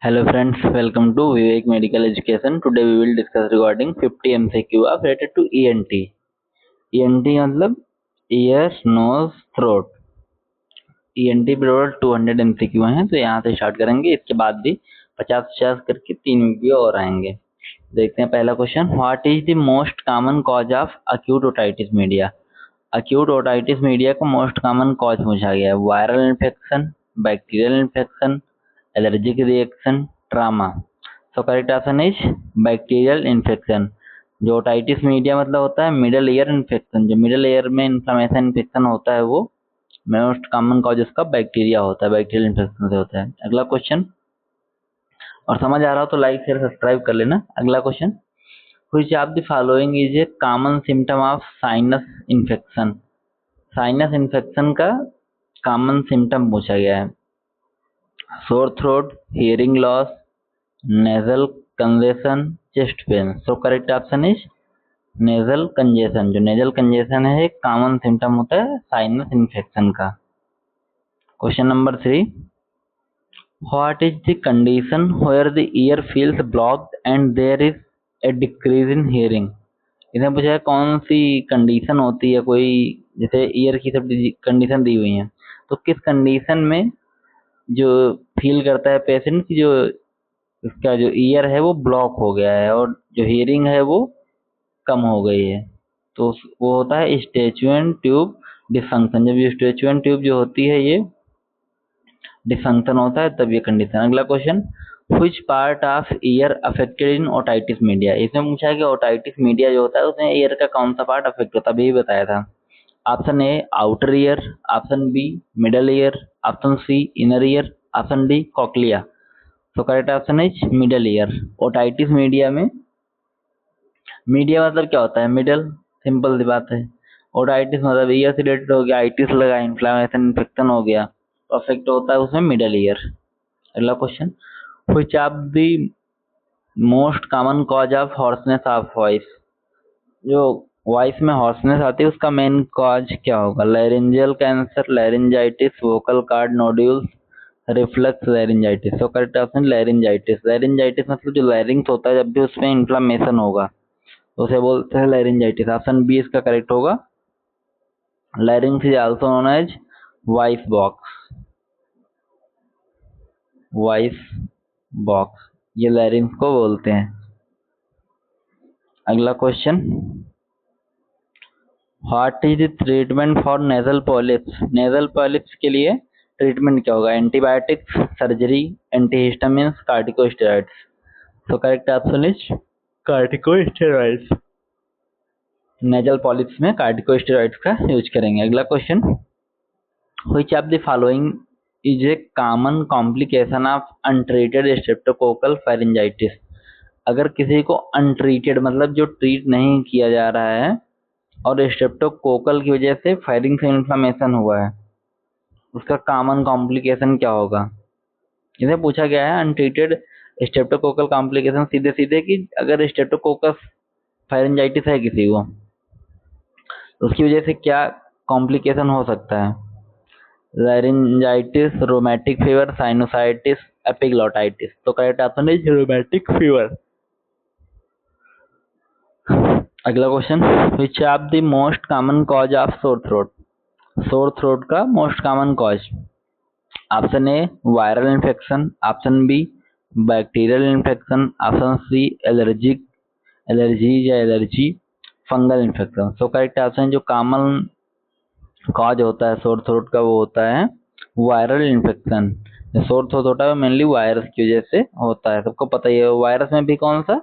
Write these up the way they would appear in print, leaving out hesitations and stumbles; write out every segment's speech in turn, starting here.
Hello friends, welcome to Vivek Medical Education. Today we will discuss regarding 50 MCQ of related to ENT. ENT मतलब ear, nose, throat. ENT total 200 MCQ हैं, तो यहाँ से start करेंगे। इसके बाद भी 50-50 करके 3 वीडियो और आएंगे। देखते हैं पहला question, what is the most common cause of acute otitis media. Acute otitis media का मोस्ट कॉमन कॉज पूछा गया है। Viral infection, bacterial infection, allergic reaction, trauma. So correct option is bacterial infection. जो ओटाइटिस मीडिया मतलब होता है middle ear infection, जो middle ear में इन्फ्लेमेशन इन्फेक्शन होता है वो मोस्ट कॉमन कॉज उसका बैक्टीरिया होता है, बैक्टीरियल इन्फेक्शन से होता है। अगला क्वेश्चन, और समझ आ रहा हो तो लाइक शेयर सब्सक्राइब कर लेना। अगला question, which of the following is a common symptom of sinus infection. Sinus infection का कॉमन सिम्टम पूछा गया है। Sore throat, hearing loss, nasal congestion, chest pain. So correct option is nasal congestion. जो nasal congestion है एक common symptom होता है sinus infection का। Question number 3, what is the condition where the ear feels blocked and there is a decrease in hearing. इसमें पूछा है कौन सी कंडीशन होती है, कोई जैसे ईयर की सब कंडीशन दी हुई है, तो किस कंडीशन में जो फील करता है पेशेंट की जो इसका जो ईयर है वो ब्लॉक हो गया है और जो हियरिंग है वो कम हो गई है, तो वो होता है स्टैच्यूएंट ट्यूब डिसफंक्शन। जब ये स्टैच्यूएंट ट्यूब जो होती है ये डिसफंक्शन होता है तब ये कंडीशन। अगला question, which part of year affected in otitis media. इसमें पूछा है कि ओटाइटिस मीडिया जो होता है उसमें ईयर का कौन सा पार्ट अफेक्ट होता है, अभी बताया था। Option A outer ear, option B middle ear, option C inner ear, option D cochlea. तो correct option is middle ear. Otitis media में, मीडिया मतलब क्या होता है, मिडल, सिंपल सी बात है। ओटाइटिस मतलब ईयर से रिलेटेड हो गया, आइटिस लगा, इन्फ्लेमेशन इन्फेक्शन हो गया, तो अफेक्ट होता है उसमें मिडल ईयर। अगला question, which of the most common cause of hoarseness of voice. जो वॉइस में हॉर्सनेस आती है उसका मेन कॉज क्या होगा। Laryngeal cancer, laryngitis, vocal cord nodules, reflux laryngitis. तो करेक्ट ऑप्शन लैरिंजाइटिस। लैरिंजाइटिस मतलब जो लैरिंग्स होता है जब भी उसमें इन्फ्लेमेशन होगा तो उसे बोलते हैं लैरिंजाइटिस। ऑप्शन बी इसका करेक्ट होगा। Larynx is also known as voice box. Voice box ये लैरिंग्स को बोलते हैं। अगला question, what is the treatment for nasal polyps. Nasal polyps के लिए ट्रीटमेंट क्या होगा। Antibiotics, surgery, antihistamines, corticosteroids. तो correct option is corticosteroids. Nasal polyps में कार्टिकोस्टेरॉइड्स का यूज करेंगे। अगला question, which of the following is a common complication of untreated streptococcal pharyngitis. अगर किसी को अनट्रीटेड मतलब जो ट्रीट नहीं किया जा रहा है और स्ट्रेप्टोकोकल की वजह से फेरिंग से इन्फ्लेमेशन हुआ है, उसका कॉमन कॉम्प्लिकेशन क्या होगा। इसे पूछा गया है अनट्रीटेड स्ट्रेप्टोकोकल कॉम्प्लिकेशन, सीधे सीधे कि अगर स्ट्रेप्टोकोकस फेरिंजाइटिस है किसी को तो उसकी वजह से क्या कॉम्प्लिकेशन हो सकता है। Laryngitis, rheumatic fever, sinusitis, epiglottitis. तो correct option is rheumatic fever. अगला question, which of the most common cause of sore throat. Sore throat का most common cause. Option A viral infection, option B bacterial infection, option C allergy या allergy, fungal infection. So correct option जो common cause होता है sore throat का वो होता है viral infection. Sore throat होता है मेनली वायरस की वजह से होता है, सबको पता ही है। वायरस में भी कौन सा,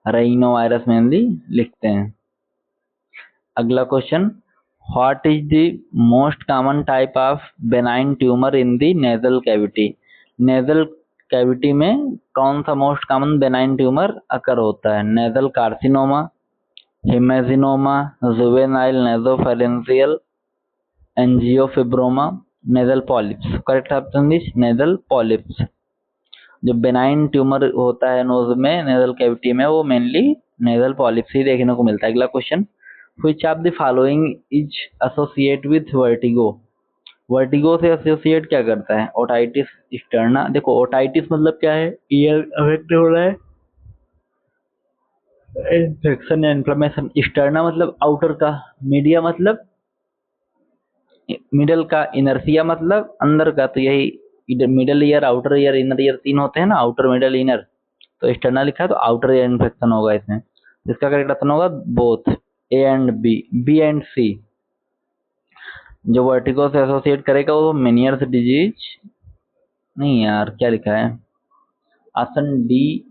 राइनो वायरस मेनली लिखते हैं। अगला question, what is the most common type of benign tumour in the nasal cavity. Nasal cavity में कौन सा most common benign tumour occur होता है। Nasal carcinoma, hemangioma, juvenile nasopharyngeal angiofibroma, nasal polyps. Correct option is nasal polyps. जो benign tumour होता है knows में, nasal cavity में, वो मेनली नेजल पॉलिप्स ही देखने को मिलता है। अगला question, which of the following is associate with vertigo. Vertigo से एसोसिएट क्या करता है? Otitis sterna. देखो ओटाइटिस मतलब क्या है? ईयर अफेक्ट हो रहा है, इन्फेक्शन या इन्फ्लेमेशन। स्टर्ना मतलब आउटर का, मीडिया मतलब मिडल का, इनर्सिया मतलब अंदर का। तो यही middle ear, outer ear, inner ear तीन होते हैं ना, आउटर मिडल इनर। तो स्टर्ना लिखा है तो आउटर ईयर इन्फेक्शन होगा इसमें। इसका करेक्ट ऑप्शन होगा both, A and B, B and C. जो वर्टिगो से एसोसिएट करेगा वो मेनियर्स डिजीज नहीं यार, क्या लिखा है? ऑप्शन डी,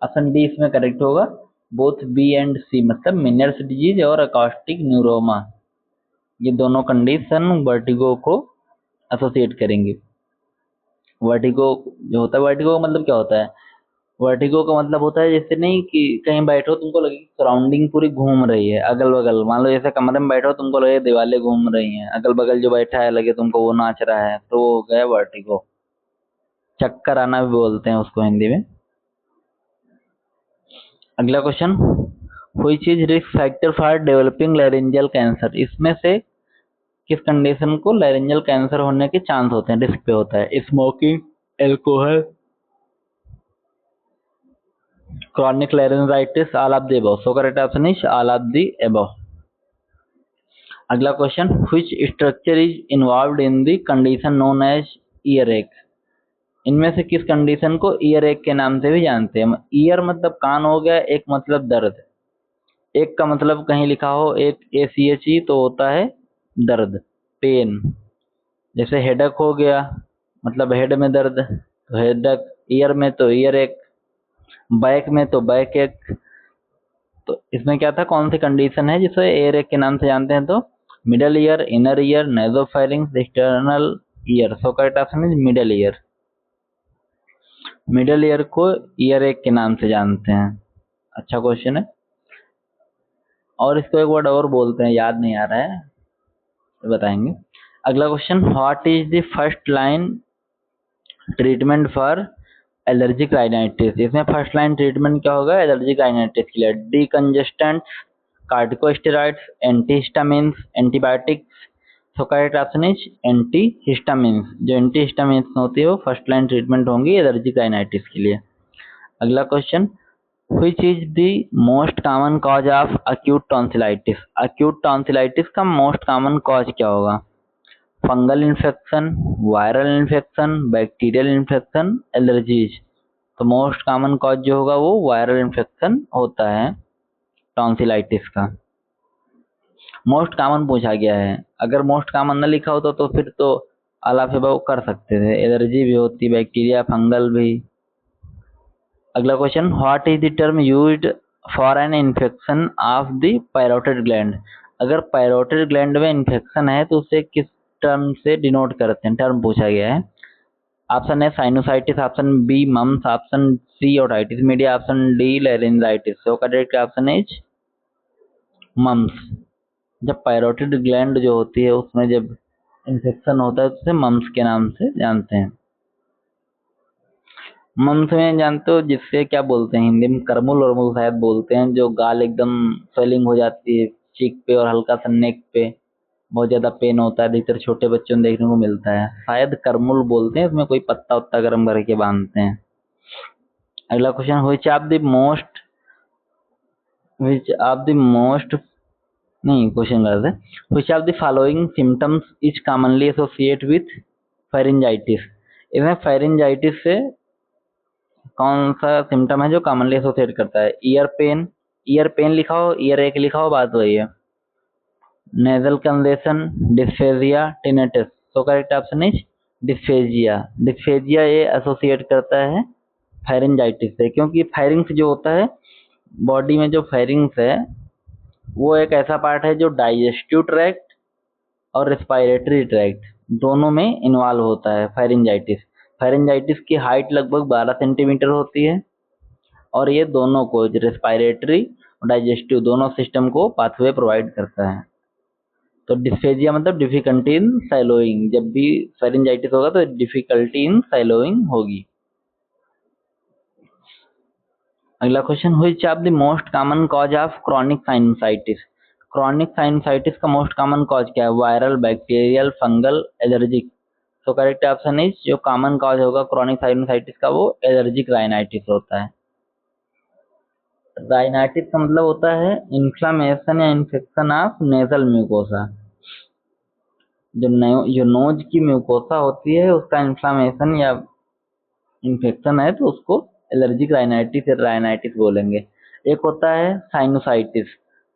ऑप्शन डी इसमें करेक्ट होगा। बोथ बी एंड सी मतलब मेनियर्स डिजीज और अकॉस्टिक न्यूरोमा, ये दोनों कंडीशन वर्टिगो को एसोसिएट करेंगे। वर्टिगो जो होता है, वर्टिगो का मतलब क्या होता है? वर्टिगो का मतलब होता है जैसे नहीं कि कहीं बैठो तुमको लगे सराउंडिंग पूरी घूम रही है, अगल बगल। मान लो जैसे कमरे में बैठो तुमको लगे दीवारें घूम रही हैं, अगल बगल जो बैठा है लगे तुमको वो नाच रहा है, तो वो हो गया वर्टिगो। चक्कर आना भी बोलते हैं उसको हिंदी में। अगला question, which is risk factor for developing laryngeal cancer? इसमें से किस कंडीशन को लैरिंजियल कैंसर होने के चांस होते हैं, रिस्क पे होता है? Smoking, alcohol, chronic laryngitis, all of the above. So correct option is all of the above. अगला question, which structure is involved in the condition known as earache? इनमें से किस कंडीशन को ईयर एक के नाम से भी जानते हैं? ईयर मतलब कान हो गया, एक मतलब दर्द। एक का मतलब कहीं लिखा हो एक ए सी एच ई तो होता है दर्द, पेन। जैसे हेडक हो गया मतलब हेड में दर्द, तो हेडक। ईयर में तो ईयर एक, बैक में तो बैक एक। तो इसमें क्या था, कौन सी कंडीशन है जिसे एयर एक के नाम से जानते हैं? तो middle ear, inner ear, nasopharynx, external ear. So correct option is middle ear. Middle ear को ईयर एक के नाम से जानते हैं। अच्छा क्वेश्चन है। और इसको एक वर्ड और बोलते हैं, याद नहीं आ रहा है, बताएंगे। अगला question, what is the first line treatment for allergic rhinitis? इसमें फर्स्ट लाइन ट्रीटमेंट क्या होगा एलर्जिक राइनाइटिस के लिए? Decongestant, corticosteroids, antihistamines, antibiotics. So correct option is antihistamines. जो एंटीहिस्टामिन्स होती है वो फर्स्ट लाइन ट्रीटमेंट होंगी एलर्जिक राइनाइटिस के लिए। अगला question, which is the most common cause of acute tonsillitis? Acute tonsillitis का मोस्ट कॉमन कॉज क्या होगा? Fungal infection, viral infection, bacterial infection, allergies. तो मोस्ट कॉमन कॉज जो होगा वो वायरल इन्फेक्शन होता है टॉन्सिलाइटिस का। मोस्ट कॉमन पूछा गया है, अगर मोस्ट कॉमन न लिखा होता तो फिर तो अलाफे वो कर सकते थे, एलर्जी भी होती, बैक्टीरिया, फंगल भी। अगला question, what is the term used for an infection of the parotid gland? अगर पैरोटिड ग्लैंड में इन्फेक्शन है तो उसे किस टर्म से डिनोट करते हैं? टर्म पूछा गया है। ऑप्शन है sinusitis, option B mumps, option C otitis media, option D laryngitis. So correct option is mumps. जब पैरोटिड ग्लैंड जो होती है उसमें जब इन्फेक्शन होता है तो उसे मम्स के नाम से जानते हैं। मम्स में जानते हो जिससे क्या बोलते हैं हिंदी में? करमुल वरमुल शायद बोलते हैं, जो गाल एकदम स्वेलिंग हो जाती है चीक पे और हल्का सा नेक पे, बहुत ज्यादा पेन होता है, अधिकतर छोटे बच्चों में देखने को मिलता है, शायद करमुल बोलते हैं। इसमें कोई पत्ता उत्ता गर्म करके बांधते हैं। अगला question, which of the most नहीं, क्वेश्चन गलत है। which of the following symptoms is commonly associated with pharyngitis? इसमें pharyngitis से कौन सा सिम्टम है जो कॉमनली एसोसिएट करता है? ईयर पेन, ईयर पेन लिखा हो, ईयर एक लिखा हो, बात वही है। Nasal congestion, dysphagia, tinnitus. So correct option is dysphagia. Dysphagia ये एसोसिएट करता है फेरेंजाइटिस से, क्योंकि फेरिंग्स जो होता है बॉडी में, जो फेरिंग्स है वो एक ऐसा पार्ट है जो डाइजेस्टिव ट्रैक्ट और रेस्पिरेटरी ट्रैक्ट दोनों में इन्वॉल्व होता है। फेरेंजाइटिस, फेरेंजाइटिस की हाइट लगभग 12 सेंटीमीटर होती है और ये दोनों को, रेस्पिरेटरी और डाइजेस्टिव दोनों सिस्टम को पाथवे प्रोवाइड करता है। तो डिस्फेजिया मतलब डिफिकल्टी इन सैलोइंग, जब भी फेरेंजाइटिस होगा तो डिफिकल्टी इन सैलोइंग होगी। अगला question, which of the most common cause of chronic sinusitis? Chronic sinusitis का मोस्ट कॉमन कॉज क्या है? Viral, bacterial, fungal, allergic. तो करेक्ट ऑप्शन इज जो कॉमन कॉज होगा क्रॉनिक साइनसाइटिस का वो एलर्जिक राइनाइटिस होता है। राइनाइटिस का मतलब होता है इन्फ्लामेशन या इन्फेक्शन ऑफ नेजल म्यूकोसा। जो नोज की म्यूकोसा होती है उसका इन्फ्लामेशन या इन्फेक्शन है तो उसको एलर्जिक राइनाइटिस या राइनाइटिस बोलेंगे। एक होता है साइनोसाइटिस।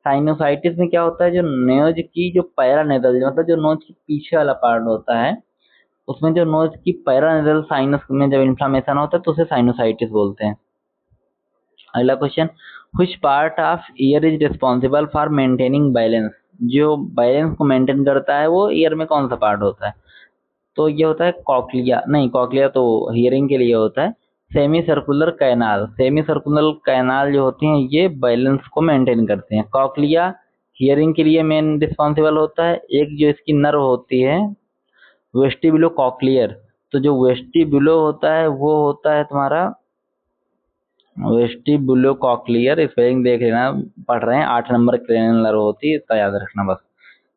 साइनोसाइटिस में क्या होता है, जो नोज की जो पैरानेजल मतलब जो नोज के पीछे वाला पार्ट होता है उसमें जो नोज की पैरानेजल साइनस में जब इन्फ्लामेशन होता है तो उसे साइनोसाइटिस बोलते हैं। अगला question, which part of year is responsible for maintaining balance? जो बैलेंस को मेंटेन करता है वो ईयर में कौन सा पार्ट होता है? तो ये होता है कॉक्लिया, नहीं कॉक्लिया तो हियरिंग के लिए होता है। Semi circular canal, semi circular canal जो होती हैं ये बैलेंस को मेंटेन करते हैं। कॉक्लिया हियरिंग के लिए मेन रिस्पॉन्सिबल होता है। एक जो इसकी नर्व होती है वेस्टिबुलो कॉक्लियर, तो जो वेस्टिबुलो होता है वो होता है तुम्हारा वेस्टिबुलो कॉक्लियर, स्पेलिंग देख लेना, पढ़ रहे हैं 8 नंबर क्रेनियल नर्व होती है, इतना याद रखना बस।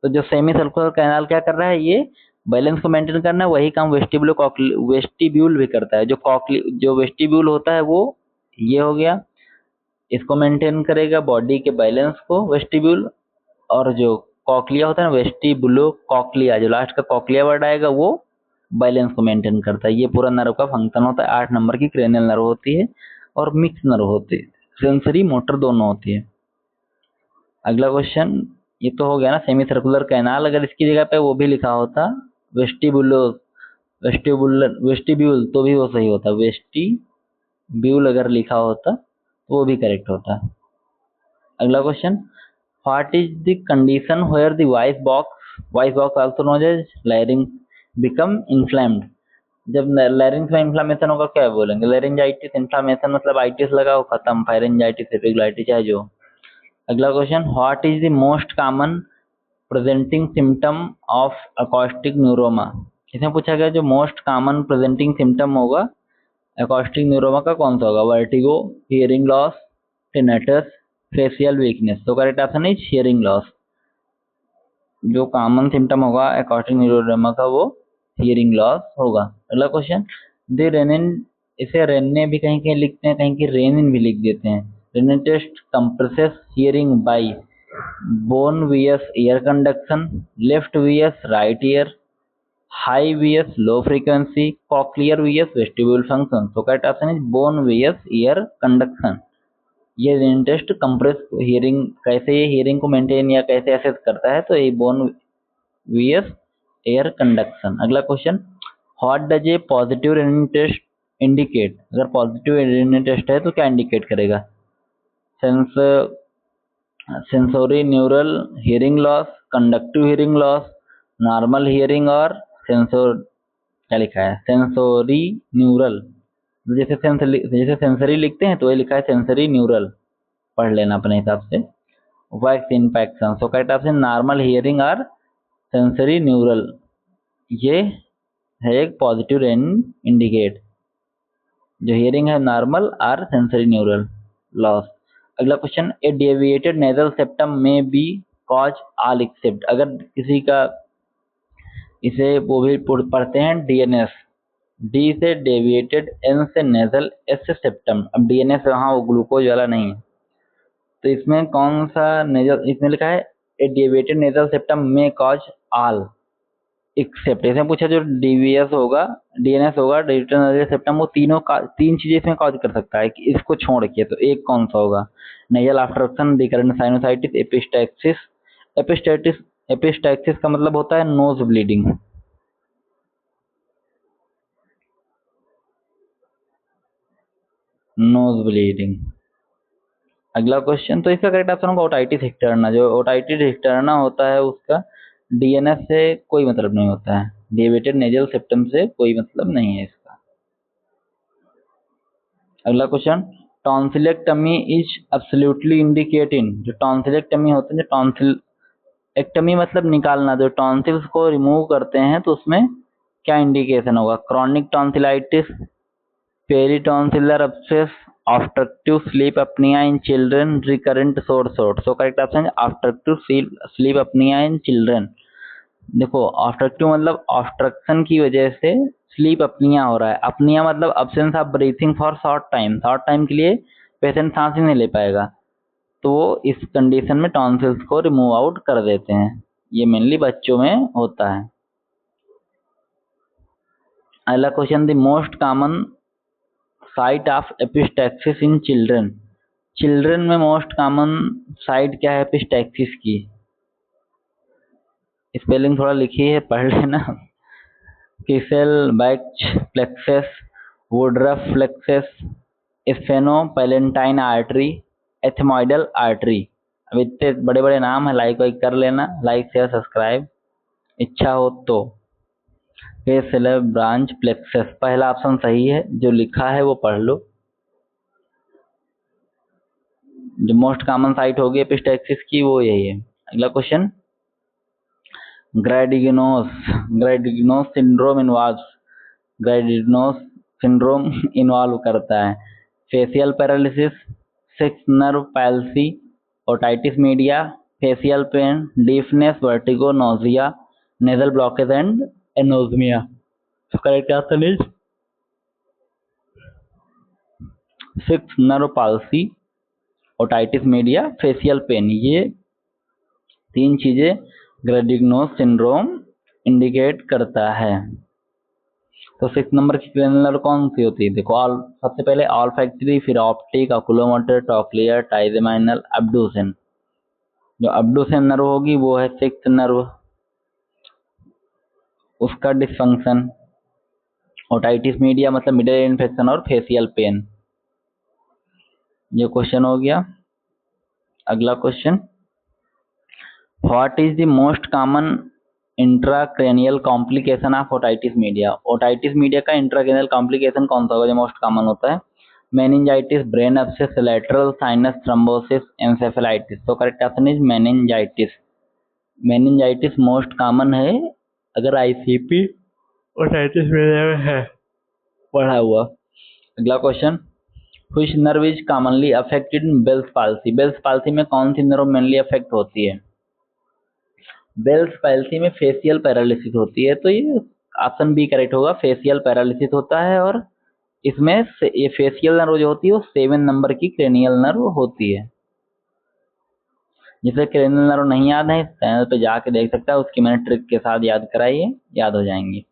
तो जो सेमी सर्कुलर कैनाल क्या कर रहा है, ये बैलेंस को मेंटेन करना है, वही काम वेस्टिब्यूल भी करता है। जो वेस्टिब्यूल होता है वो ये हो गया, इसको मेंटेन करेगा बॉडी के बैलेंस को वेस्टिब्यूल। और जो कॉक्लिया होता है ना वेस्टिबुलो कॉक्लिया, जो लास्ट का कॉक्लिया वर्ड आएगा वो बैलेंस को मेंटेन करता है। ये पूरा नर्व का फंक्शन होता है। 8 नंबर की क्रेनियल नर्व होती है और मिक्स नर्व होती है, सेंसरी मोटर दोनों होती है। अगला क्वेश्चन, ये तो हो गया ना सेमी सर्कुलर कैनाल, अगर इसकी जगह पे वो भी लिखा होता वेस्टिबुलो वेस्टिब्यूल तो भी वो सही होता, वेस्टिब्यूल अगर लिखा होता तो वो भी करेक्ट होता। अगला question, what is the condition where the voice box also known as larynx become inflamed? जब लैरिंक्स में इन्फ्लामेशन होगा क्या बोलेंगे? लैरिंजाइटिस, इन्फ्लामेशन मतलब आइटिस लगा हो खत्म, फायरेंजाइटिस, एपिग्लाइटिस है जो। अगला question, what is the most common presenting symptom of acoustic neuroma? इसमें पूछा गया जो मोस्ट कॉमन प्रेजेंटिंग सिम्टम होगा अकॉस्टिक न्यूरोमा का कौन सा होगा? Vertigo, hearing loss, tinnitus, facial weakness. तो correct option is hearing loss. जो कॉमन सिम्टम होगा अकॉस्टिक न्यूरोमा का वो हियरिंग लॉस होगा। अगला क्वेश्चन, द रेनिन, इसे रेनने भी कहीं कहीं लिखते हैं, कहीं कहीं रेनिन भी लिख देते हैं। Rinne test compares hearing by bone VS air conduction, left VS right ear, high VS low frequency, cochlear VS vestibular function. तो correct option is bone VS air conduction. ये रेनिन टेस्ट कंप्रेस हियरिंग, कैसे ये hearing को maintain या कैसे assess करता है, तो ये बोन वीएस एयर कंडक्शन। अगला question, what does a positive Rinne test indicate? अगर पॉजिटिव रेनिन टेस्ट है तो क्या इंडिकेट करेगा? Sense sensory neural hearing loss, conductive hearing loss, normal hearing और सेंसोर, क्या लिखा है सेंसोरी न्यूरल। जैसे सेंसरी लिखते हैं तो ये लिखा है सेंसरी न्यूरल, पढ़ लेना अपने हिसाब से। Wax impaction, so correct option normal hearing और सेंसरी न्यूरल, ये है एक पॉजिटिव रेनिन इंडिकेट। जो हियरिंग है नॉर्मल और सेंसरी न्यूरल लॉस। अगला question, a deviated nasal septum may be cause all except? अगर किसी का, इसे वो भी पढ़ते हैं डीएनएस, डी से डेविएटेड, एन से नेजल, एस से सेप्टम। अब डीएनएस वहाँ वो ग्लूकोज वाला नहीं है, तो इसमें कौन सा नेजल, इसमें लिखा है ए डेविएटेड नेजल सेप्टम में कॉज ऑल एक्सेप्ट। इसमें पूछा जो डीवीएस होगा, डीएनएस होगा, डिजिटल नर्वस सिस्टम, वो तीन चीजें इसमें कॉज कर सकता है कि इसको छोड़ के, तो एक कौन सा होगा? Nasal obstruction, recurrent sinusitis, epistaxis. Epistaxis का मतलब होता है नोज ब्लीडिंग। Nose bleeding. अगला क्वेश्चन, तो इसका करेक्ट ऑप्शन होगा ओटाइटिस एक्टर्ना। जो ओटाइटिस एक्टर्ना होता है उसका डीएनएस से कोई मतलब नहीं होता है, डेविएटेड नेजल सेप्टम से कोई मतलब नहीं है इसका। अगला question, tonsillectomy is absolutely indicating. जो टॉन्सिलेक्टमी होते हैं, जो टॉन्सिल एक्टमी मतलब निकालना, जो टॉन्सिल्स को रिमूव करते हैं तो उसमें क्या इंडिकेशन होगा? Chronic tonsillitis, peritonsillar abscess obstructive sleep apnea in children, recurrent sore throat. So correct option है obstructive sleep apnea in children. देखो obstructive मतलब obstruction की वजह से स्लीप अपनिया हो रहा है. अपनिया मतलब absence of breathing for short time के लिए पेशेंट सांस ही नहीं ले पाएगा, तो वो इस कंडीशन में टॉन्सिल्स को रिमूव आउट कर देते हैं. ये मेनली बच्चों में होता है. अगला question, the most common site of epistaxis in children. Children में मोस्ट कॉमन साइट क्या है एपिस्टैक्सिस की? स्पेलिंग थोड़ा लिखी है, पढ़ लेना. Kiesselbach plexus, Woodruff plexus, sphenopalatine artery, ethmoidal artery. अब इतने बड़े बड़े नाम है, लाइक वाइक कर लेना, लाइक शेयर सब्सक्राइब इच्छा हो तो. केसेल ब्रांच प्लेक्सस पहला ऑप्शन सही है, जो लिखा है वो पढ़ लो. जो मोस्ट कॉमन साइट होगी एपिस्टैक्सिस की वो यही है. अगला क्वेश्चन, ग्रैडिग्नोस सिंड्रोम इन्वॉल्व करता है facial paralysis, six nerve palsy, otitis media, facial pain, deafness, vertigo, nausea, nasal blockage and anosmia. Correct answer is six nerve palsy, otitis media, facial pain. ये तीन चीजें ग्रैडिग्नोस सिंड्रोम इंडिकेट करता है. तो 6 number की cranial nerve कौन सी होती है? देखो सबसे पहले ऑल्फैक्टरी, फिर optic, oculomotor, trochlear, trigeminal, abducens. जो अब्डूसेन नर्व होगी वो है 6th नर्व, उसका डिसफंक्शन. ओटाइटिस मीडिया मतलब मिडल ईयर इन्फेक्शन और फेशियल पेन. ये क्वेश्चन हो गया. अगला question, what is the most common intracranial complication of otitis media? Otitis media का इंट्राक्रेनियल कॉम्प्लिकेशन कौन सा होगा जो मोस्ट कॉमन होता है? Meningitis, brain abscess, lateral sinus thrombosis, encephalitis. तो correct option is meningitis. Meningitis most common है अगर आईसीपी ओटाइटिस मीडिया में है पढ़ा हुआ. अगला question, which nerve is commonly affected in Bell's palsy? Bell's palsy में कौन सी नर्व मेनली अफेक्ट होती है? बेल्स पाल्सी में फेशियल पैरालिसिस होती है, तो ये ऑप्शन बी करेक्ट होगा. फेशियल पैरालिसिस होता है और इसमें ये फेशियल नर्व जो होती है वो 7 नंबर की क्रेनियल नर्व होती है. जिसे क्रेनियल नर्व नहीं याद है चैनल पे जाके देख सकता है, उसकी मैंने ट्रिक के साथ याद कराई है, याद हो जाएंगी.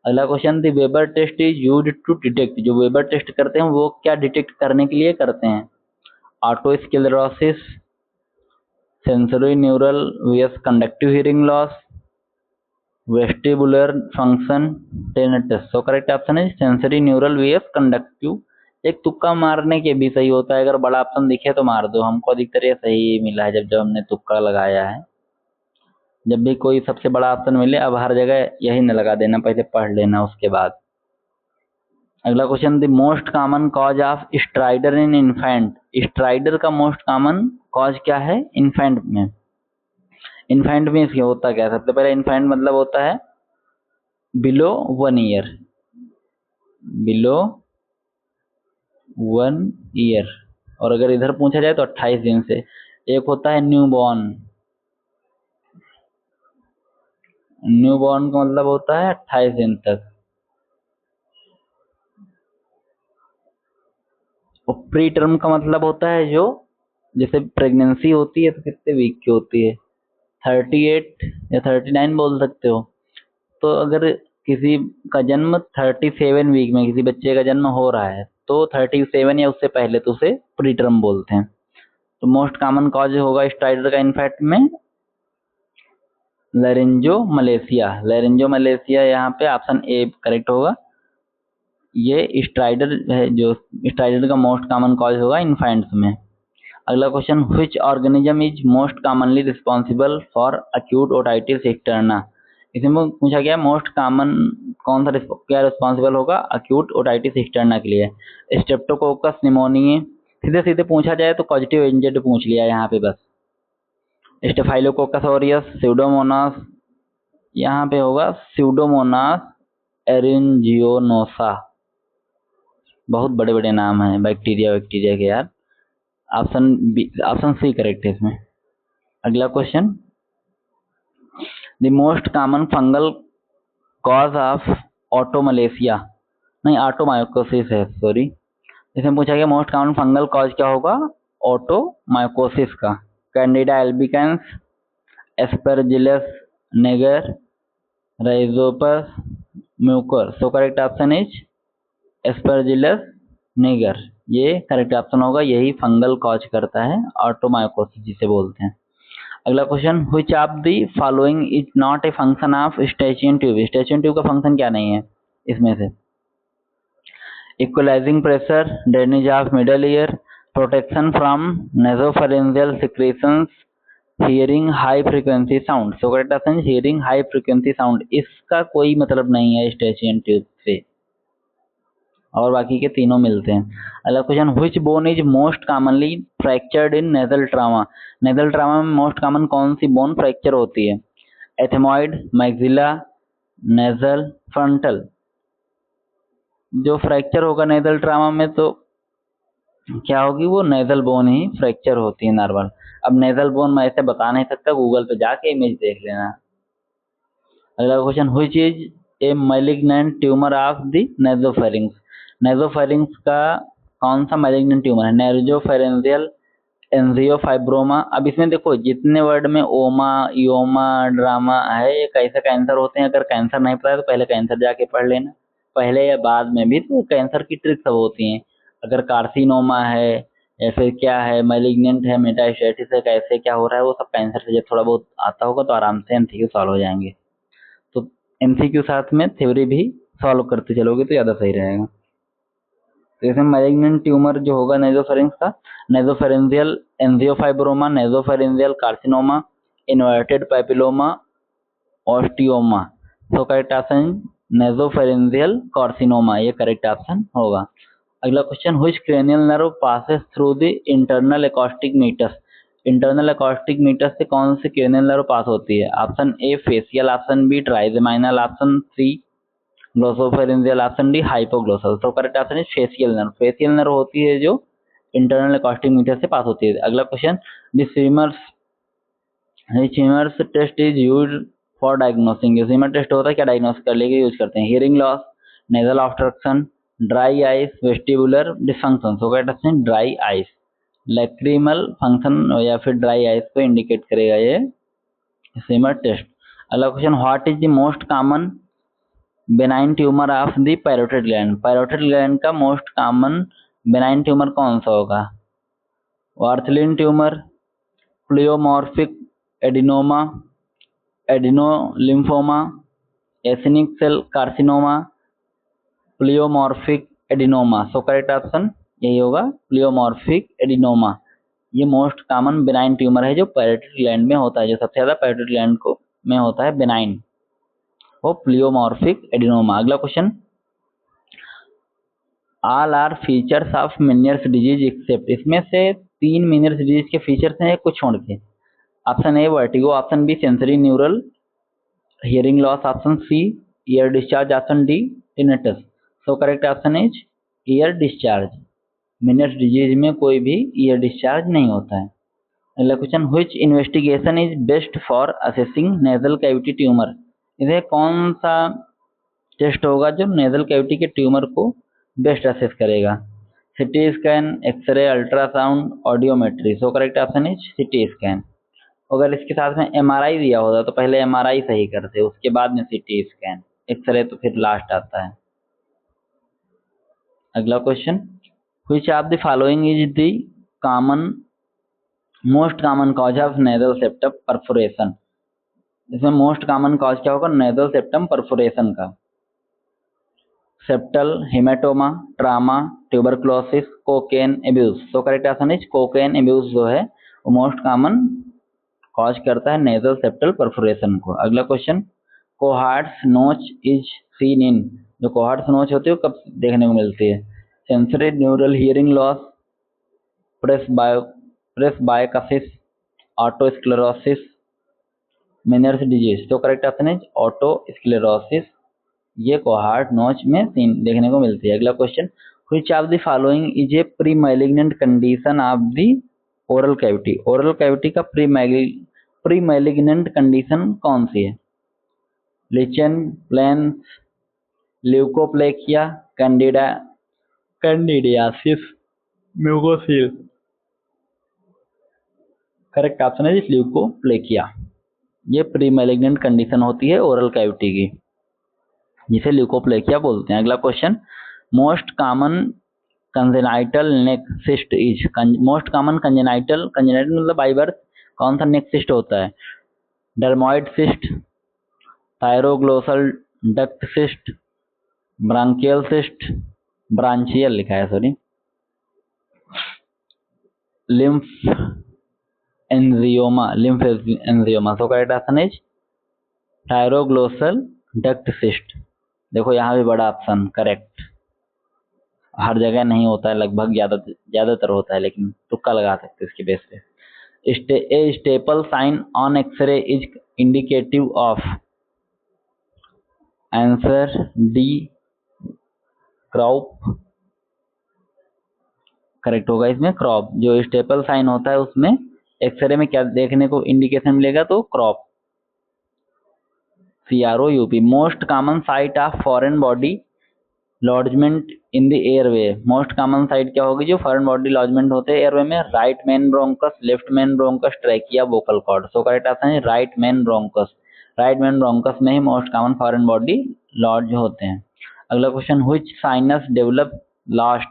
अगला question, the Weber test is used to detect. जो वेबर टेस्ट करते हैं वो क्या डिटेक्ट करने के लिए करते हैं? Otosclerosis, sensory neural versus conductive hearing loss, vestibular function, tinnitus. So correct option है सेंसरी न्यूरल वियस कंडक्टिव. एक तुक्का मारने के भी सही होता है, अगर बड़ा ऑप्शन दिखे तो मार दो. हमको अधिकतर ये सही मिला है जब हमने तुक्का लगाया है. जब भी कोई सबसे बड़ा ऑप्शन मिले अब हर जगह यही न लगा देना, पहले पढ़ लेना उसके बाद. अगला question, the most common cause of strider in infant. Strider का मोस्ट कॉमन कॉज क्या है इन्फेंट में? इन्फेंट में इसके होता क्या है? सबसे पहले इन्फेंट मतलब होता है बिलो 1 ईयर, बिलो 1 ईयर. और अगर इधर पूछा जाए तो 28 दिन से. एक होता है न्यूबॉर्न. न्यूबॉर्न का मतलब होता है 28 दिन तक. और प्री टर्म का मतलब होता है जो जैसे प्रेगनेंसी होती है तो कितने वीक की होती है, 38 या 39 बोल सकते हो. तो अगर किसी का जन्म 37 वीक में किसी बच्चे का जन्म हो रहा है तो 37 या उससे पहले तो उसे प्री टर्म बोलते हैं. तो मोस्ट कॉमन कॉज होगा स्ट्राइडर का इन्फेक्ट में लैरिंजोमलेशिया. लैरिंजोमलेशिया यहाँ पे ऑप्शन ए करेक्ट होगा. ये स्ट्राइडर है, जो स्ट्राइडर का मोस्ट कॉमन कॉज होगा इन्फेंट्स में. अगला question, which organism is most commonly responsible for acute otitis externa? इसमें पूछा गया मोस्ट कॉमन कौन सा क्या रिस्पॉन्सिबल होगा अक्यूट ओटाइटिस एक्सटर्ना के लिए? Streptococcus pneumonia. सीधे सीधे पूछा जाए तो कॉजेटिव एजेंट पूछ लिया यहाँ पे बस. स्टेफाइलोकोकस ऑरियस, स्यूडोमोनास, यहाँ पे होगा स्यूडोमोनास एरिंजियोनोसा. बहुत बड़े बड़े नाम हैं बैक्टीरिया के यार। ऑप्शन सी करेक्ट है इसमें। अगला question, the most common fungal cause of otomalacia, नहीं ऑटोमायोकोसिस है, सॉरी। इसमें पूछा गया मोस्ट कॉमन फंगल कॉज क्या होगा, ऑटोमायोकोसिस का। Candida albicans, Aspergillus niger, Rhizopus Mucor. So correct option is Aspergillus niger, ये करेक्ट ऑप्शन होगा। यही फंगल कॉज करता है, ऑटोमायोकोसिस जिसे बोलते हैं। अगला question, which of the following is not a function of Eustachian tube. Eustachian tube का फंक्शन क्या नहीं है इसमें से, equalising pressure, drainage of middle ear, protection from nasopharyngeal secretions, hearing high frequency sound. So correct option hearing high frequency sound, इसका कोई मतलब नहीं है स्टेचियन ट्यूब से, और बाकी के तीनों मिलते हैं। अगला question, which bone is most commonly fractured in nasal trauma. Nasal trauma में मोस्ट कॉमन कौन सी बोन फ्रैक्चर होती है, एथेमॉइड, मैक्सिला, नेजल, फ्रंटल। जो फ्रैक्चर होगा नेजल ट्रामा में तो क्या होगी, वो नेजल बोन ही फ्रैक्चर होती है नॉर्मल। अब नेजल बोन मैं ऐसे बता नहीं सकता, गूगल पे जाके इमेज देख लेना। अगला question, which is a malignant tumour of the nasopharynx. Nasopharynx का कौन सा मैलिग्नेंट ट्यूमर है, नेजोफेरेंजियल एंजियोफाइब्रोमा। अब इसमें देखो जितने वर्ड में ओमा, योमा, ड्रामा है, ये कैसे कैंसर होते हैं। अगर कैंसर नहीं पता है तो पहले कैंसर जाके पढ़ लेना, पहले या बाद में भी तो कैंसर की ट्रिक सब होती हैं। अगर कार्सिनोमा है या फिर क्या है, मैलिग्नेंट है, मेटास्टेसिस है, कैसे क्या हो रहा है, वो सब कैंसर से जब थोड़ा बहुत आता होगा तो आराम से एमसीक्यू सॉल्व हो जाएंगे। तो एमसीक्यू साथ में थ्योरी भी सॉल्व करते चलोगे तो ज़्यादा सही रहेगा। तो इसमें मैलिग्नेंट ट्यूमर जो होगा नेजोफेरिंक्स का, nasopharyngeal angiofibroma, nasopharyngeal carcinoma, inverted papilloma, osteoma. So correct option nasopharyngeal carcinoma, ये करेक्ट ऑप्शन होगा। अगला question, which cranial nerve passes through the internal acoustic meatus. Internal acoustic meatus से कौन सी क्रेनियल नर्व पास होती है, option A facial, option B trigeminal, option C glossopharyngeal, option D hypoglossal. तो correct option है facial nerve. Facial nerve होती है जो इंटरनल एकॉस्टिक मीटर से पास होती है। अगला question, the swimmer's test is used for diagnosing. Swimmer test होता है क्या, डायग्नोस कर लेके यूज करते हैं। Hearing loss, nasal obstruction, dry eyes, vestibular dysfunction. So correct option dry eyes, lacrimal function या फिर ड्राई आइस को इंडिकेट करेगा ये स्विमर टेस्ट। अगला question, what is the most common benign tumour of the parotid gland. Parotid gland का most common benign tumour कौन सा होगा, Warthin tumour, pleomorphic adenoma, adenolymphoma, acinic cell carcinoma, pleomorphic adenoma. So correct option यही होगा pleomorphic adenoma. ये most common benign tumour है जो parotid gland में होता है, जो सबसे ज्यादा पैरोटिड ग्लैंड को में होता है बेनाइन, वो प्लियोमॉर्फिक एडिनोमा। अगला question, all are features of Meniere's disease except. इसमें से 3 मेनियर्स डिजीज के फीचर्स हैं कुछ छोड़ के। Option A vertigo, option B sensory neural hearing loss, option C ear discharge, option D tinnitus. So correct option is ear discharge. Meniere's disease में कोई भी ईयर डिस्चार्ज नहीं होता है। अगला question, which investigation is best for assessing nasal cavity tumour. इसे कौन सा टेस्ट होगा जो नेजल कैविटी के ट्यूमर को बेस्ट असेस करेगा, CT scan, X ray, ultrasound, audiometry. So correct option is CT scan. अगर इसके साथ में एमआरआई दिया होता तो पहले एमआरआई सही करते, उसके बाद में सिटी स्कैन, एक्सरे तो फिर लास्ट आता है। अगला question, which of the following is the common most common cause of nasal septum perforation. इसमें मोस्ट कॉमन कॉज क्या होगा, नेजल सेप्टम परफोरेशन का, septal, haematoma, trauma, tuberculosis, cocaine abuse. तो correct option is cocaine abuse जो है वो most common cause करता है नेजल सेप्टल परफोरेशन को। अगला क्वेश्चन, कोहार्ट्स नोच इज सीन इन। जो कोहार्ट्स नोच होती है वो कब देखने को मिलती है, sensory neural hearing loss, presbycusis, otosclerosis, Meniere's disease. तो करेक्ट ऑप्शन इज ऑटोस्क्लेरोसिस, ये कोहार्ट नोच में देखने को मिलती है। अगला question, Which of the following is a pre-malignant condition of the oral cavity? Oral cavity का pre-malignant condition कौन सी है? lichen planus, leukoplakia, candidiasis, mucocele. Correct option है ल्यूकोप्लेकिया। ये प्री मैलिग्नेंट कंडीशन होती है ओरल कैविटी की, जिसे ल्यूकोप्लेकिया बोलते हैं। अगला question, most common congenital neck cyst is. Most common congenital मतलब बाई बर्थ कौन सा नेक सिस्ट होता है? Dermoid cyst, thyroglossal duct cyst, branchial cyst, branchial लिखा है sorry, lymphangioma. So correct option is thyroglossal duct cyst. देखो यहाँ भी बड़ा ऑप्शन करेक्ट। हर जगह नहीं होता है, लगभग ज्यादातर होता है, लेकिन तुक्का लगा सकते इसके बेस पे। A steeple sign on X ray is indicative of. Answer D, croup. Correct होगा इसमें क्रॉप। जो स्टेपल साइन होता है उसमें एक्सरे में क्या देखने को इंडिकेशन मिलेगा? तो crop, CROUP। Most common site of foreign body lodgement in the airway. Most common site क्या होगी जो फॉरेन बॉडी लॉजमेंट होते हैं एयरवे में? Right main bronchus, left main bronchus, trachea, vocal cord. So correct option है right main bronchus. Right main bronchus में ही most common foreign body lodge होते हैं। अगला question, which sinus develop last.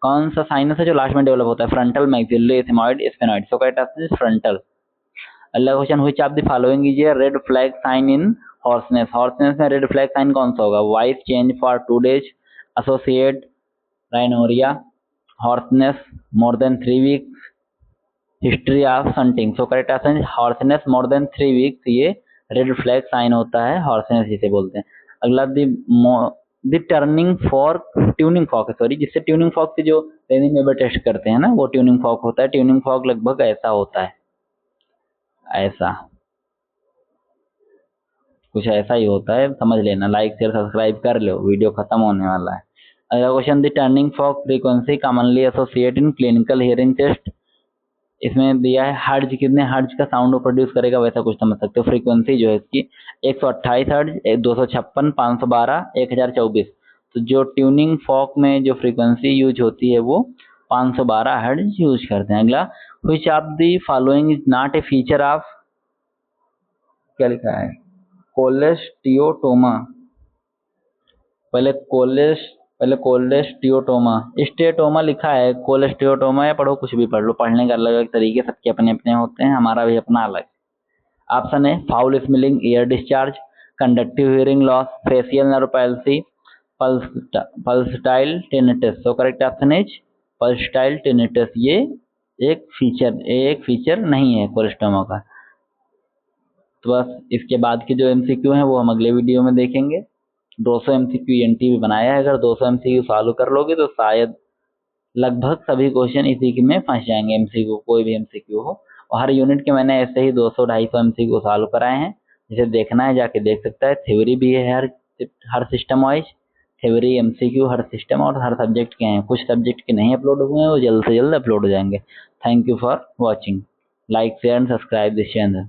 कौन सा साइनस है जो लास्ट में डेवलप होता है? Frontal, maxillary, ethmoid, sphenoid. So correct option is frontal. अगला question, which of the following is a red flag sign in hoarseness. Hoarseness में रेड फ्लैग साइन कौन सा होगा? Voice change for 2 days, associate rhinorrhoea, hoarseness more than 3 weeks, history of shouting. So correct answer है hoarseness more than 3 weeks। ये red flag sign होता है, hoarseness जिसे बोलते हैं। अगला the turning fork, tuning fork sorry, जिससे ट्यूनिंग फॉर्क से जो रेनिंग वेबर टेस्ट करते हैं ना, वो ट्यूनिंग फॉर्क होता है। ट्यूनिंग फॉर्क लगभग ऐसा होता है, ऐसा कुछ ऐसा ही होता है, समझ लेना। लाइक शेयर सब्सक्राइब कर लो, वीडियो खत्म होने वाला है। अगला question, the turning fork frequency commonly associate in clinical hearing test. इसमें दिया है हर्ज, कितने हर्ज का साउंड प्रोड्यूस करेगा, वैसा कुछ समझ सकते हो। फ्रीक्वेंसी जो है इसकी 128 हर्ज, 256, 512, 1024। तो जो ट्यूनिंग फॉर्क में जो फ्रीक्वेंसी यूज होती है वो 512 हर्ज यूज करते हैं। अगला, which of the following is not A feature of, क्या लिखा है? कोलेस्टियोटोमा। पहले कोलेस्टियोटोमा, स्टेटोमा लिखा है, कोलेस्टियोटोमा या पढ़ो, कुछ भी पढ़ लो, पढ़ने का अलग अलग तरीके सबके अपने अपने होते हैं, हमारा भी अपना अलग। ऑप्शन है foul smelling, air discharge, conductive hearing loss, facial nerve palsy, pulsatile tinnitus. So correct option is pulsatile tinnitus. ये एक फीचर नहीं है कोलेस्टोमा का। तो बस इसके बाद के जो MCQ हैं वो हम अगले वीडियो में देखेंगे। 200 MCQ ENT भी बनाया है, अगर 200 MCQ सॉल्व कर लोगे तो शायद लगभग सभी क्वेश्चन इसी में फंस जाएंगे। MCQ कोई भी MCQ हो, और हर यूनिट के मैंने ऐसे ही 200-250 MCQ सॉल्व कराए हैं। जिसे देखना है जाके देख सकता है। थ्योरी भी है हर सिस्टम वाइज, थ्योरी MCQ हर सिस्टम और हर सब्जेक्ट के हैं। कुछ सब्जेक्ट के नहीं अपलोड हुए हैं, वो जल्द से जल्द अपलोड हो जाएंगे। Thank you for watching. Like share and subscribe this channel.